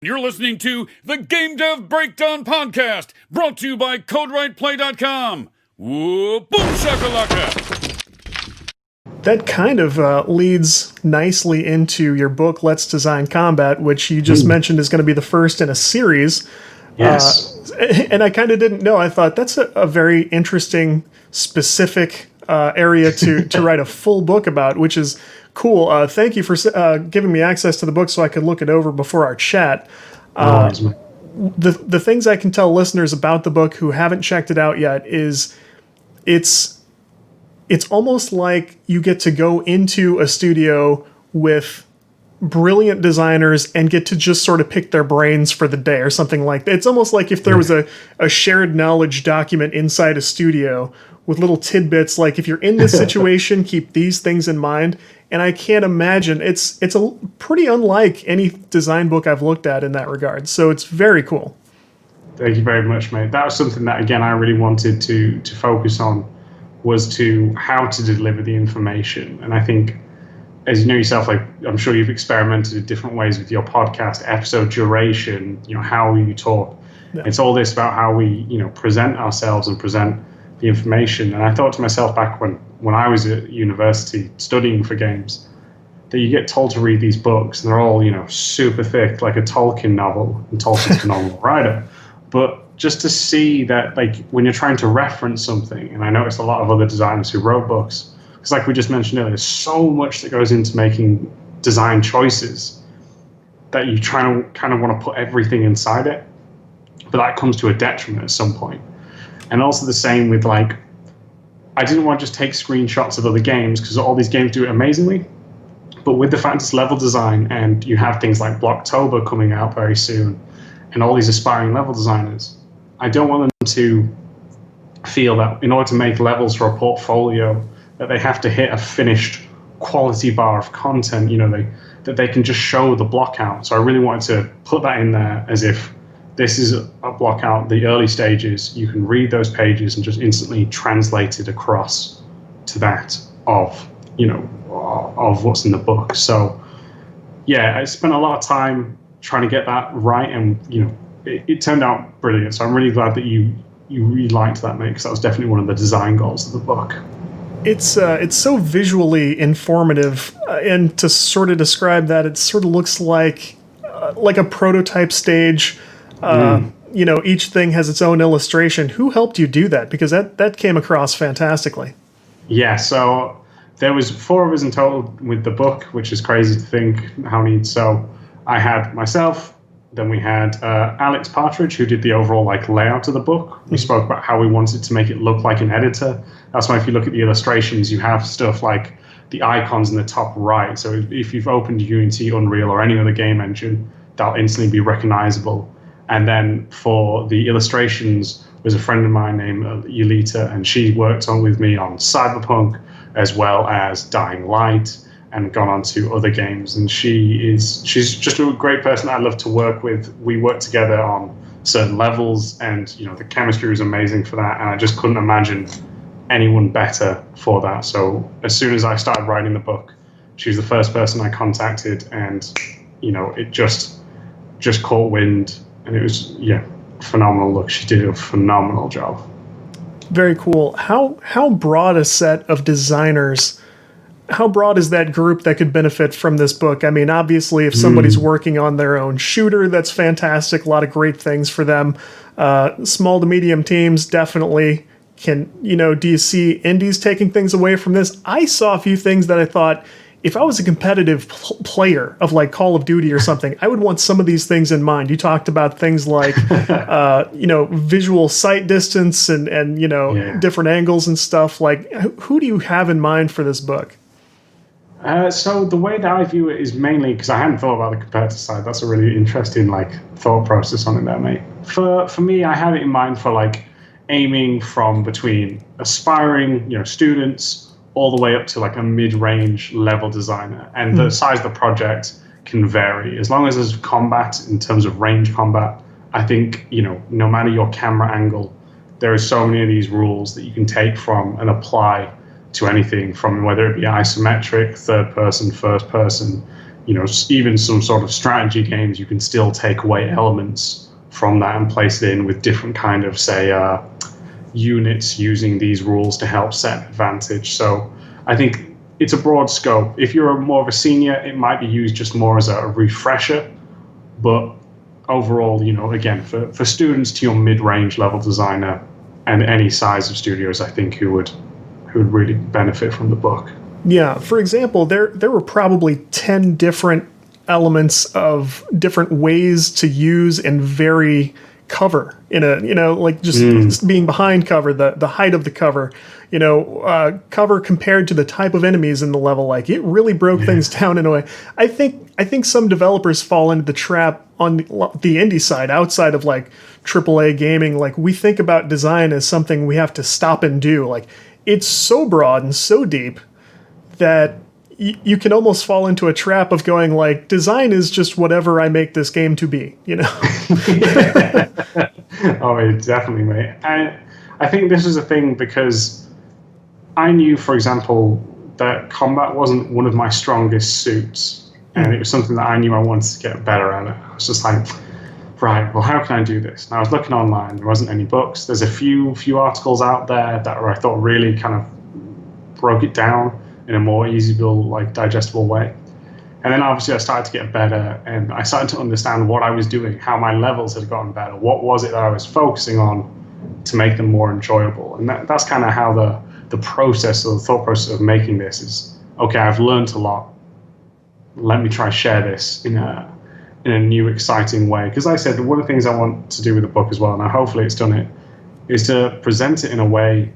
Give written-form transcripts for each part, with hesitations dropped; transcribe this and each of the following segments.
You're listening to the Game Dev Breakdown Podcast, brought to you by CodeWritePlay.com. Whoa, boom shakalaka! That kind of leads nicely into your book, Let's Design Combat, which you just mentioned is going to be the first in a series. Yes. And I kind of didn't know. I thought that's a very interesting, specific area to write a full book about, which is cool. Thank you for giving me access to the book so I could look it over before our chat. The things I can tell listeners about the book who haven't checked it out yet is it's almost like you get to go into a studio with brilliant designers and get to just sort of pick their brains for the day or something like that. It's almost like if there was a shared knowledge document inside a studio with little tidbits like, if you're in this situation, keep these things in mind. And I can't imagine, it's a pretty unlike any design book I've looked at in that regard. So it's very cool. Thank you very much, mate. That was something that, again, I really wanted to focus on, was to how to deliver the information. And I think, as you know yourself, like I'm sure you've experimented in different ways with your podcast, episode duration, how you talk. Yeah. It's all this about how we, present ourselves and present the information. And I thought to myself back when I was at university studying for games, that you get told to read these books and they're all, super thick, like a Tolkien novel, and Tolkien's a phenomenal writer. But just to see that, like, when you're trying to reference something, and I noticed a lot of other designers who wrote books, because like we just mentioned earlier, there's so much that goes into making design choices that you kind of want to put everything inside it, but that comes to a detriment at some point. And also the same with, like, I didn't want to just take screenshots of other games because all these games do it amazingly, but with the fact it's level design and you have things like Blocktober coming out very soon and all these aspiring level designers, I don't want them to feel that in order to make levels for a portfolio that they have to hit a finished quality bar of content, that they can just show the block out. So I really wanted to put that in there as if this is a block out, the early stages. You can read those pages and just instantly translate it across to that of what's in the book. So yeah, I spent a lot of time trying to get that right, and it turned out brilliant. So I'm really glad that you really liked that, mate, because that was definitely one of the design goals of the book. It's so visually informative, and to sort of describe that, it sort of looks like a prototype stage. Each thing has its own illustration. Who helped you do that? Because that came across fantastically. Yeah, so there was 4 of us in total with the book, which is crazy to think how many. So I had myself, then we had Alex Partridge, who did the overall layout of the book. We spoke about how we wanted to make it look like an editor. That's why if you look at the illustrations, you have stuff like the icons in the top right. So if you've opened Unity, Unreal, or any other game engine, that'll instantly be recognizable. And then for the illustrations was a friend of mine named Yulita, and she worked with me on Cyberpunk as well as Dying Light, and gone on to other games. And she's just a great person I love to work with. We work together on certain levels, and the chemistry was amazing for that, and I just couldn't imagine anyone better for that. So as soon as I started writing the book, she was the first person I contacted, and it just caught wind, and it was phenomenal. Look, she did a phenomenal job. Very cool. How broad a set of designers, how broad is that group that could benefit from this book? I mean, obviously, if somebody's working on their own shooter, that's fantastic. A lot of great things for them. Small to medium teams definitely can, do you see indies taking things away from this? I saw a few things that I thought, if I was a competitive player of like Call of Duty or something, I would want some of these things in mind. You talked about things like, visual sight distance and different angles and stuff. Like, who do you have in mind for this book? So the way that I view it is mainly because I hadn't thought about the competitor side. That's a really interesting thought process on it there, mate. For me, I had it in mind for aiming from between aspiring, students all the way up to a mid-range level designer. And the size of the project can vary. As long as there's combat in terms of range combat, I think, no matter your camera angle, there are so many of these rules that you can take from and apply to anything, from whether it be isometric, third person, first person, even some sort of strategy games, you can still take away elements from that and place it in with different kind of, say, units using these rules to help set an advantage. So I think it's a broad scope. If you're more of a senior, it might be used just more as a refresher. But overall, again, for students to your mid-range level designer and any size of studios, I think who would really benefit from the book. Yeah, for example, there were probably 10 different elements of different ways to use and vary cover in a, like just being behind cover, the height of the cover, cover compared to the type of enemies in the level. Like, it really broke things down in a way. I think some developers fall into the trap on the indie side, outside of like AAA gaming. Like, we think about design as something we have to stop and do. Like, it's so broad and so deep that you can almost fall into a trap of going like, design is just whatever I make this game to be, Oh, definitely, mate. I think this is a thing because I knew, for example, that combat wasn't one of my strongest suits, and it was something that I knew I wanted to get better at. I was just like, right, well, how can I do this? And I was looking online. There wasn't any books. There's a few articles out there that I thought really kind of broke it down in a more easable, like, digestible way. And then obviously I started to get better, and I started to understand what I was doing, how my levels had gotten better, what was it that I was focusing on to make them more enjoyable. And that's kind of how the process or the thought process of making this is, okay, I've learned a lot. Let me try share this in a new, exciting way. Because like I said, one of the things I want to do with the book as well, and hopefully it's done it, is to present it in a way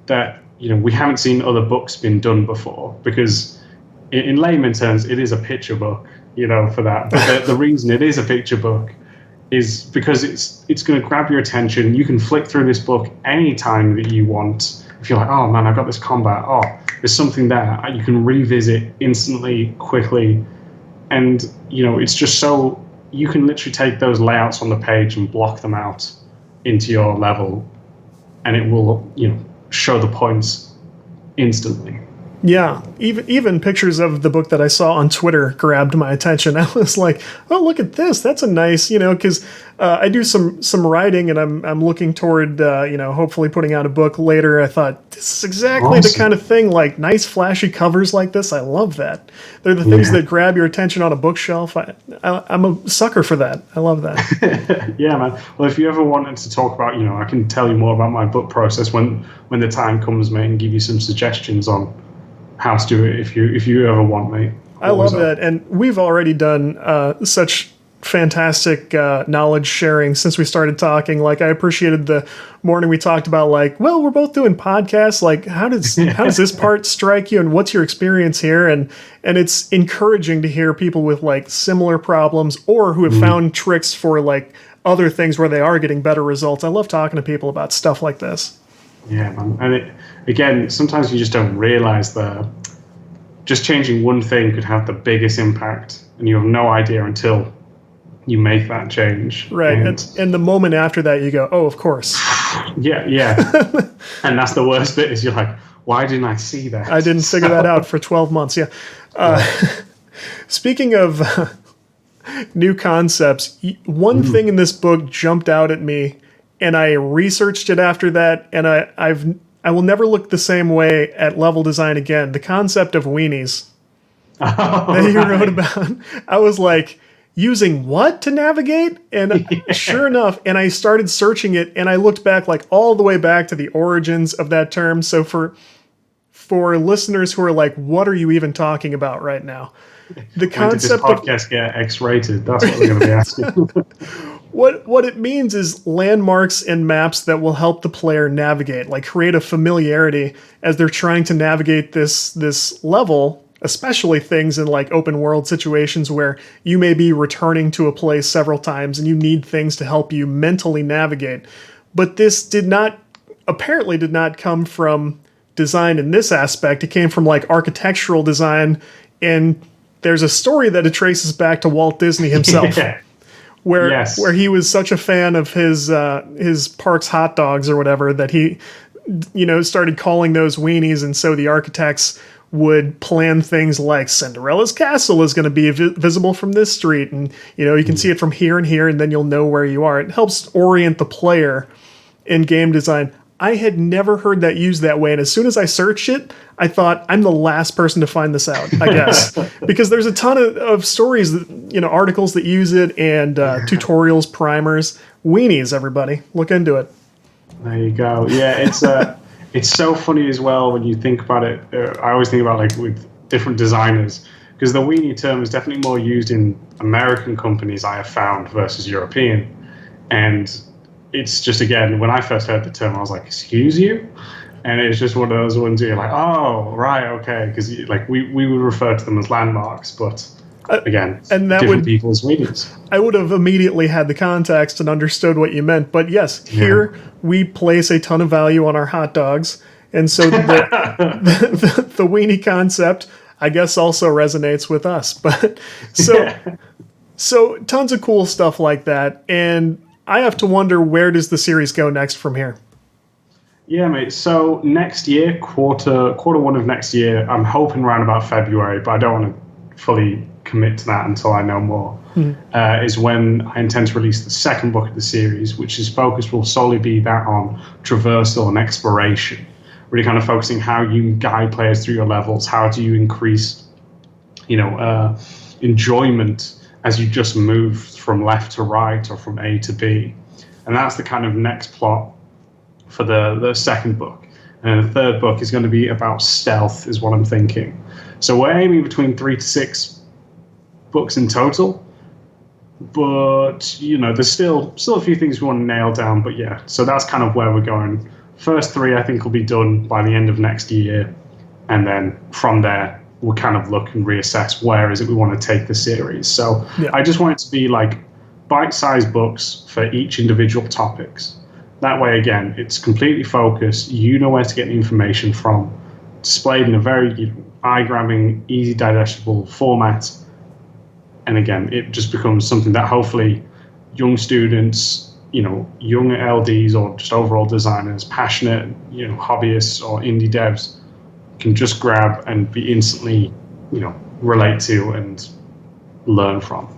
that we haven't seen other books been done before, because in layman terms, it is a picture book, for that. But the reason it is a picture book is because it's going to grab your attention. You can flick through this book anytime that you want. If you're like, oh man, I've got this combat. Oh, there's something there. You can revisit instantly, quickly. And, it's just so you can literally take those layouts on the page and block them out into your level, and it will, show the points instantly. Yeah, even pictures of the book that I saw on Twitter grabbed my attention. I was like, oh, look at this. That's a nice, because I do some writing, and I'm looking toward, hopefully putting out a book later. I thought, this is exactly the kind of thing, like nice flashy covers like this. I love that. They're the things that grab your attention on a bookshelf. I'm a sucker for that. I love that. Yeah, man. Well, if you ever wanted to talk about, I can tell you more about my book process when the time comes, mate, and give you some suggestions on how to do it if you ever want, mate. I love that. And we've already done such fantastic knowledge sharing since we started talking. Like, I appreciated the morning we talked about, like, well, we're both doing podcasts. Like, how does this part strike you, and what's your experience here? And it's encouraging to hear people with like similar problems, or who have found tricks for like other things where they are getting better results. I love talking to people about stuff like this. Yeah, man. And again, sometimes you just don't realize just changing one thing could have the biggest impact, and you have no idea until you make that change. Right. And the moment after that, you go, oh, of course. Yeah. And that's the worst bit, is you're like, why didn't I see that? I didn't figure that out for 12 months. Yeah. Speaking of new concepts, one thing in this book jumped out at me, and I researched it after that, and I will never look the same way at level design again. The concept of weenies that you wrote about. I was like, using what to navigate? And sure enough, and I started searching it, and I looked back, like, all the way back to the origins of that term. So for listeners who are like, what are you even talking about right now? The concept when did this podcast get X-rated? That's what we're going to be asking. What it means is landmarks and maps that will help the player navigate, like create a familiarity as they're trying to navigate this level, especially things in like open world situations where you may be returning to a place several times and you need things to help you mentally navigate. But this apparently did not come from design in this aspect. It came from like architectural design, and there's a story that it traces back to Walt Disney himself. Yeah. Where he was such a fan of his park's hot dogs or whatever that he started calling those weenies, and so the architects would plan things like Cinderella's castle is going to be visible from this street, and you can see it from here and here, and then you'll know where you are. It helps orient the player in game design. I had never heard that used that way, and as soon as I searched it, I thought, I'm the last person to find this out, I guess. Because there's a ton of stories, that, articles that use it, and tutorials, primers. Weenies, everybody. Look into it. There you go. Yeah, it's so funny as well when you think about it. I always think about, like, with different designers, because the weenie term is definitely more used in American companies, I have found, versus European. And it's just, again, when I first heard the term, I was like, excuse you? And it's just one of those ones where you're like, oh, right, okay. Because like we would refer to them as landmarks, but again, and that different people's meanings. I would have immediately had the context and understood what you meant. But yes, here we place a ton of value on our hot dogs. And so the weenie concept, I guess, also resonates with us. But so tons of cool stuff like that. And I have to wonder, where does the series go next from here? Yeah, mate. So next year, quarter one of next year, I'm hoping around about February, but I don't want to fully commit to that until I know more, is when I intend to release the second book of the series, which is focused will solely be that on traversal and exploration, really kind of focusing how you guide players through your levels, how do you increase, enjoyment as you just move from left to right or from A to B. And that's the kind of next plot for the second book. And the third book is going to be about stealth, is what I'm thinking. So we're aiming between 3 to 6 books in total. But, there's still a few things we want to nail down. But yeah, so that's kind of where we're going. First 3, I think, will be done by the end of next year. And then from there, we'll kind of look and reassess where is it we want to take the series. So I just want it to be like bite-sized books for each individual topics. That way, again, it's completely focused. You know where to get the information from, displayed in a very eye-grabbing, easy digestible format. And again, it just becomes something that hopefully young students, young LDs or just overall designers, passionate, hobbyists or indie devs can just grab and be instantly, relate to and learn from.